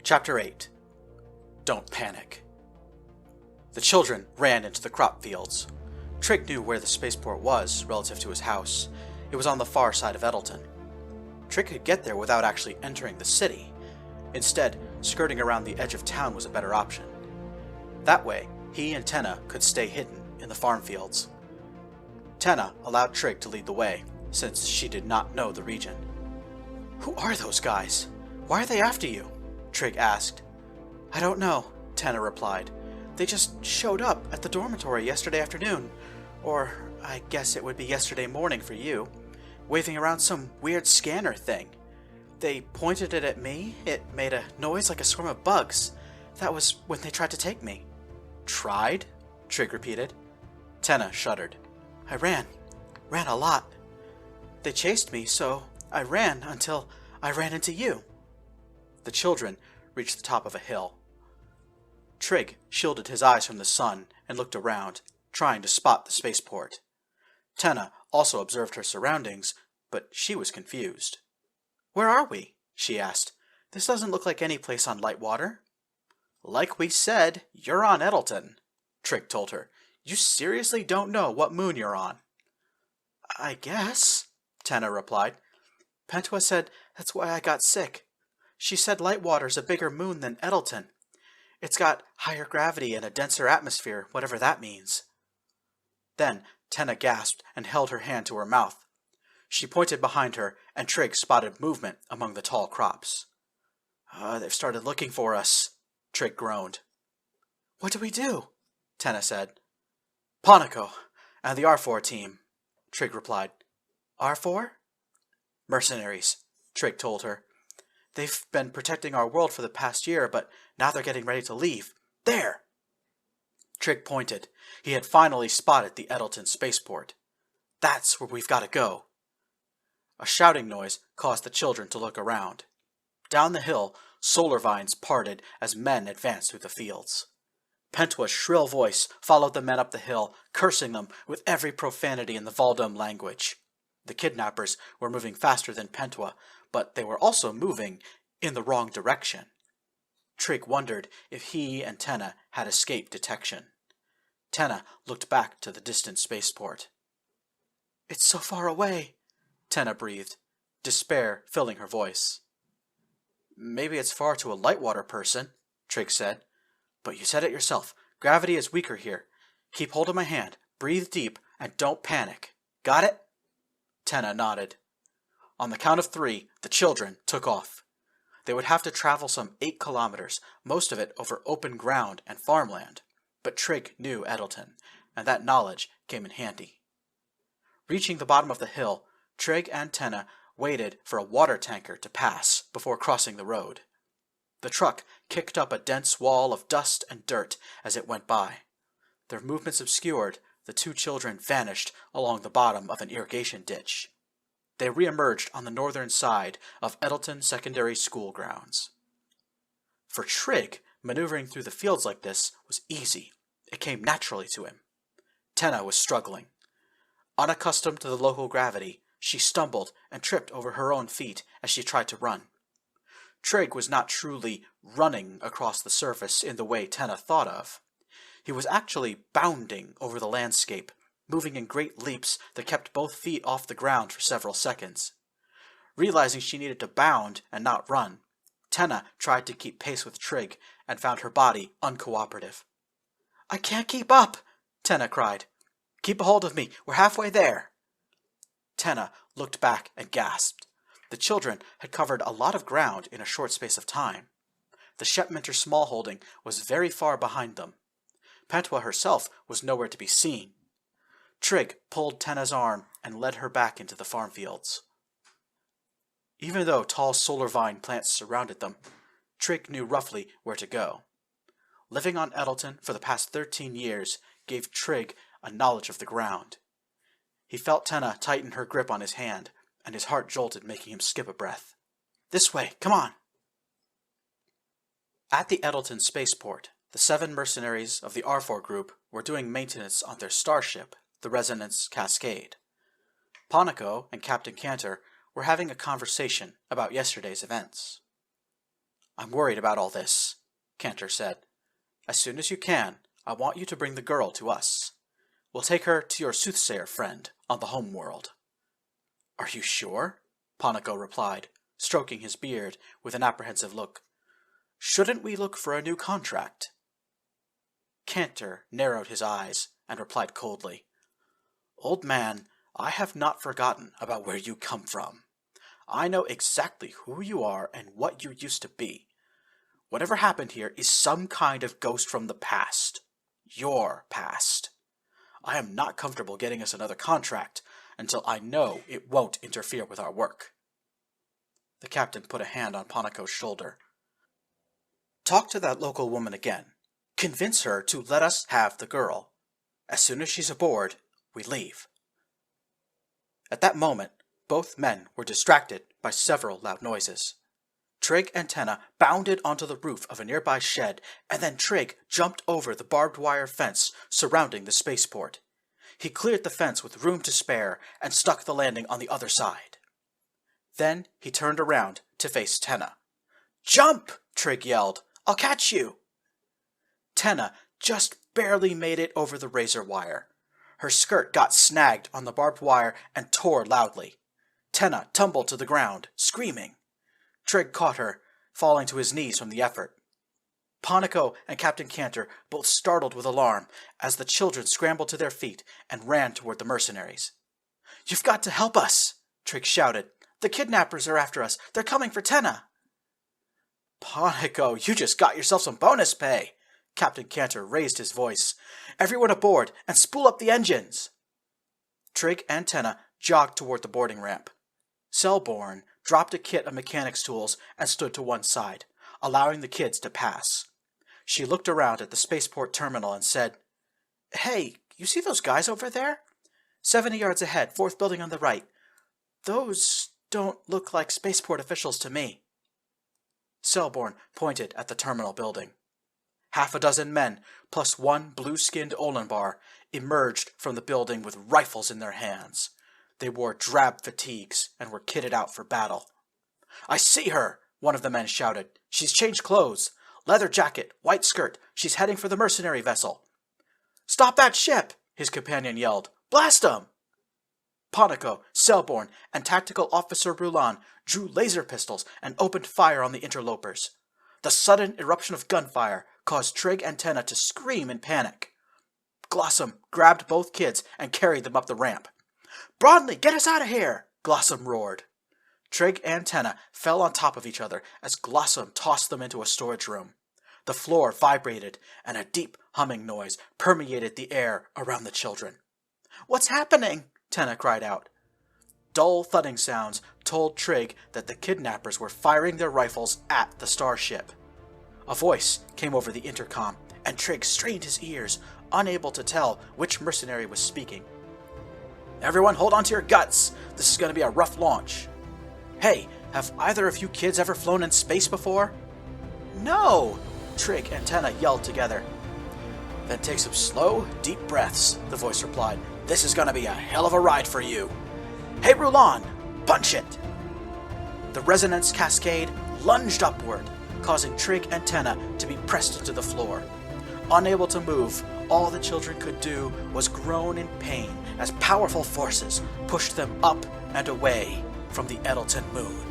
Chapter 8. Don't Panic. The children ran into the crop fields. Trig knew where the spaceport was relative to his house. It was on the far side of Eadleton. Trig could get there without actually entering the city. Instead, skirting around the edge of town was a better option. That way, he and Tenna could stay hidden in the farm fields. Tenna allowed Trig to lead the way, since she did not know the region. "Who are those guys? Why are they after you?" Trig asked. "I don't know," Tenna replied. "They just showed up at the dormitory yesterday afternoon, or I guess it would be yesterday morning for you, waving around some weird scanner thing. They pointed it at me, it made a noise like a swarm of bugs. That was when they tried to take me." "Tried?" Trig repeated. Tenna shuddered. "I ran a lot. They chased me, so I ran until I ran into you." The children reached the top of a hill. Trig shielded his eyes from the sun and looked around, trying to spot the spaceport. Tenna also observed her surroundings, but she was confused. "Where are we?" she asked. "This doesn't look like any place on Lightwater." "Like we said, you're on Eadleton," Trig told her. "You seriously don't know what moon you're on?" "I guess," Tenna replied. "Pentua said that's why I got sick. She said Lightwater's a bigger moon than Eadleton. It's got higher gravity and a denser atmosphere, whatever that means." Then Tenna gasped and held her hand to her mouth. She pointed behind her, and Trig spotted movement among the tall crops. "They've started looking for us," Trig groaned. "What do we do?" Tenna said. "Ponico and the R4 team," Trig replied. "R4? "Mercenaries," Trig told her. "They've been protecting our world for the past year, but now they're getting ready to leave. There!" Trig pointed. He had finally spotted the Eadleton spaceport. "That's where we've got to go." A shouting noise caused the children to look around. Down the hill, solar vines parted as men advanced through the fields. Pentua's shrill voice followed the men up the hill, cursing them with every profanity in the Valdom language. The kidnappers were moving faster than Pentua, but they were also moving in the wrong direction. Trig wondered if he and Tenna had escaped detection. Tenna looked back to the distant spaceport. "It's so far away," Tenna breathed, despair filling her voice. "Maybe it's far to a Lightwater person," Trig said. "But you said it yourself. Gravity is weaker here. Keep hold of my hand, breathe deep, and don't panic. Got it?" Tenna nodded. On the count of 3, the children took off. They would have to travel some 8 kilometers, most of it over open ground and farmland, but Trig knew Eadleton, and that knowledge came in handy. Reaching the bottom of the hill, Trig and Tenna waited for a water tanker to pass before crossing the road. The truck kicked up a dense wall of dust and dirt as it went by. Their movements obscured, the 2 children vanished along the bottom of an irrigation ditch. They re-emerged on the northern side of Eadleton Secondary School grounds. For Trig, maneuvering through the fields like this was easy. It came naturally to him. Tenna was struggling. Unaccustomed to the local gravity, she stumbled and tripped over her own feet as she tried to run. Trig was not truly running across the surface in the way Tenna thought of. He was actually bounding over the landscape, moving in great leaps that kept both feet off the ground for several seconds. Realizing she needed to bound and not run, Tenna tried to keep pace with Trig and found her body uncooperative. "I can't keep up!" Tenna cried. "Keep a hold of me. We're halfway there." Tenna looked back and gasped. The children had covered a lot of ground in a short space of time. The Shepminter smallholding was very far behind them. Pentua herself was nowhere to be seen. Trig pulled Tenna's arm and led her back into the farm fields. Even though tall solar vine plants surrounded them, Trig knew roughly where to go. Living on Eadleton for the past 13 years gave Trig a knowledge of the ground. He felt Tenna tighten her grip on his hand, and his heart jolted, making him skip a breath. "This way, come on!" At the Eadleton spaceport, the 7 mercenaries of the R4 group were doing maintenance on their starship, the Resonance Cascade. Ponico and Captain Cantor were having a conversation about yesterday's events. I'm worried about all this, Cantor said. As soon as you can, I want you to bring the girl to us. We'll take her to your soothsayer friend on the home world. Are you sure? Panico replied, stroking his beard with an apprehensive look. Shouldn't we look for a new contract? Cantor narrowed his eyes and replied coldly, Old man, I have not forgotten about where you come from. I know exactly who you are and what you used to be. Whatever happened here is some kind of ghost from the past. Your past. I am not comfortable getting us another contract until I know it won't interfere with our work. The captain put a hand on Panico's shoulder. Talk to that local woman again. Convince her to let us have the girl. As soon as she's aboard, we leave. At that moment, both men were distracted by several loud noises. Trig and Tenna bounded onto the roof of a nearby shed, and then Trig jumped over the barbed wire fence surrounding the spaceport. He cleared the fence with room to spare and stuck the landing on the other side. Then he turned around to face Tenna. Jump! Trig yelled. I'll catch you! Tenna just barely made it over the razor wire. Her skirt got snagged on the barbed wire and tore loudly. Tenna tumbled to the ground, screaming. Trig caught her, falling to his knees from the effort. Panico and Captain Cantor both startled with alarm as the children scrambled to their feet and ran toward the mercenaries. You've got to help us, Trig shouted. The kidnappers are after us. They're coming for Tenna. Panico, you just got yourself some bonus pay. Captain Cantor raised his voice. Everyone aboard and spool up the engines. Trig and Tenna jogged toward the boarding ramp. Selborne dropped a kit of mechanics tools and stood to one side, allowing the kids to pass. She looked around at the spaceport terminal and said, Hey, you see those guys over there? 70 yards ahead, fourth building on the right. Those don't look like spaceport officials to me. Selborne pointed at the terminal building. Half a dozen men, plus one blue-skinned Olenbar, emerged from the building with rifles in their hands. They wore drab fatigues and were kitted out for battle. I see her, one of the men shouted. She's changed clothes. Leather jacket, white skirt. She's heading for the mercenary vessel. Stop that ship, his companion yelled. Blast 'em! Panico, Selborne, and Tactical Officer Roulan drew laser pistols and opened fire on the interlopers. The sudden eruption of gunfire caused Trig and Tenna to scream in panic. Glossum grabbed both kids and carried them up the ramp. Broadley, get us out of here! Glossum roared. Trig and Tenna fell on top of each other as Glossum tossed them into a storage room. The floor vibrated, and a deep humming noise permeated the air around the children. What's happening? Tenna cried out. Dull thudding sounds told Trig that the kidnappers were firing their rifles at the starship. A voice came over the intercom, and Trig strained his ears, unable to tell which mercenary was speaking. Everyone hold on to your guts. This is going to be a rough launch. Hey, have either of you kids ever flown in space before? No, Trig and Tenna yelled together. Then take some slow, deep breaths, the voice replied. This is going to be a hell of a ride for you. Hey, Roulan, punch it! The resonance cascade lunged upward, causing Trig and Tenna to be pressed into the floor. Unable to move, all the children could do was groan in pain as powerful forces pushed them up and away from the Eadleton moon.